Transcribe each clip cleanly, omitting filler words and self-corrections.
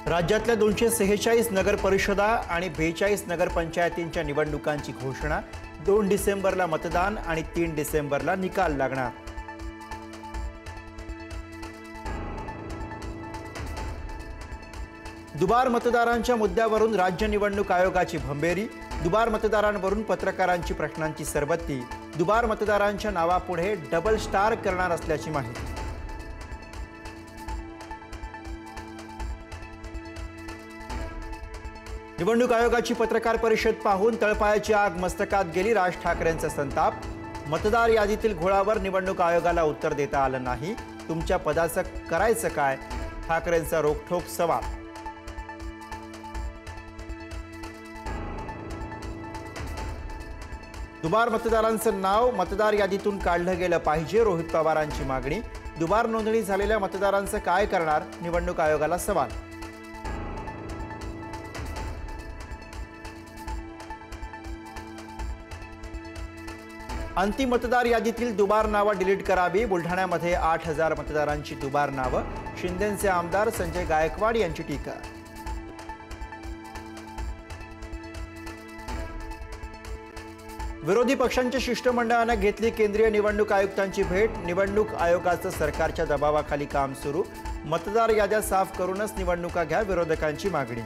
राज्यातल्या 246 नगर परिषदा आणि 42 नगरपंचायतींच्या निवडणुकांची घोषणा। 2 डिसेंबरला मतदान आणि 3 डिसेंबरला निकाल लागणार। दुबार मतदारांच्या मुद्द्यावरून राज्य निवडणूक आयोगाची भंबेरी। दुबार मतदारांवरून पत्रकारांची प्रश्नांची सरबत्ती। दुबार मतदारांच्या नावापुढे डबल स्टार करणार असल्याची माहिती। निवडणूक आयोगाची पत्रकार परिषद पाहून तळपायाची आग मस्तकात गेली। राज ठाकरेंचा संताप। मतदार यादीतील घोळावर निवडणूक आयोगाला उत्तर देता आलं नाही। तुमच्या पदाचं करायचं काय? ठाकरेंचा रोखठोक सवाल। दुबार मतदारांचं नाव मतदार यादीतून काढलं गेलं पाहिजे। रोहित पवारांची मागणी। दुबार नोंदणी झालेल्या मतदारांचं काय करणार? निवडणूक आयोगाला सवाल। अंतिम मतदार यादीतील दुबार नावं डिलीट करावी। बुलढाण्यामध्ये 8000 मतदारांची दुबार नावं। शिंदेचे आमदार संजय गायकवाड यांची टीका। विरोधी पक्षांच्या शिष्टमंडळाने घेतली केंद्रीय निवडणूक आयुक्तांची भेट। निवडणूक आयोगाचं सरकारच्या दबावाखाली काम सुरू। मतदार याद्या साफ करूनच निवडणुका घ्या, विरोधकांची मागणी।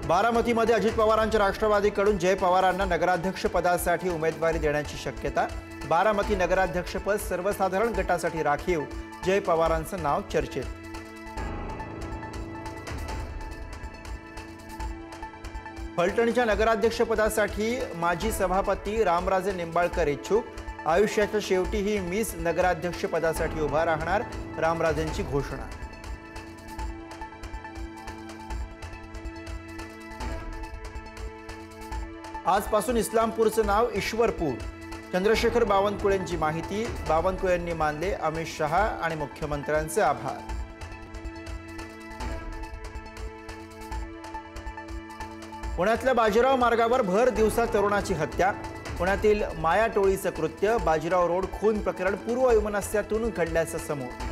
बारामतीमध्ये अजित पवारांच्या राष्ट्रवादीकडून जय पवारांना नगराध्यक्ष पदासाठी उमेदवारी देण्याची शक्यता। बारामती नगराध्यक्षपद सर्वसाधारण गटासाठी राखीव। जय पवारांचं नाव चर्चेत। फलटणच्या नगराध्यक्षपदासाठी माजी सभापती रामराजे निंबाळकर इच्छुक। आयुष्याच्या शेवटीही मीच नगराध्यक्षपदासाठी उभा राहणार, रामराजेंची घोषणा। आजपासून इस्लामपूरचं नाव ईश्वरपूर। चंद्रशेखर बावनकुळेंची माहिती। बावनकुळेंनी मानले अमित शहा आणि मुख्यमंत्र्यांचे आभार। पुण्यातल्या बाजीराव मार्गावर भर दिवसा तरुणाची हत्या। पुण्यातील माया टोळीचं कृत्य। बाजीराव रोड खून प्रकरण पूर्ववैमनस्यातून घडल्याचं समोर।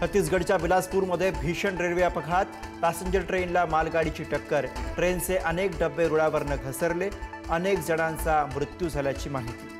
छत्तीसगडच्या बिलासपूरमध्ये भीषण रेल्वे अपघात। पॅसेंजर ट्रेनला मालगाडीची टक्कर। ट्रेनचे अनेक डबे रुळावरनं घसरले। अनेक जणांचा मृत्यू झाल्याची माहिती।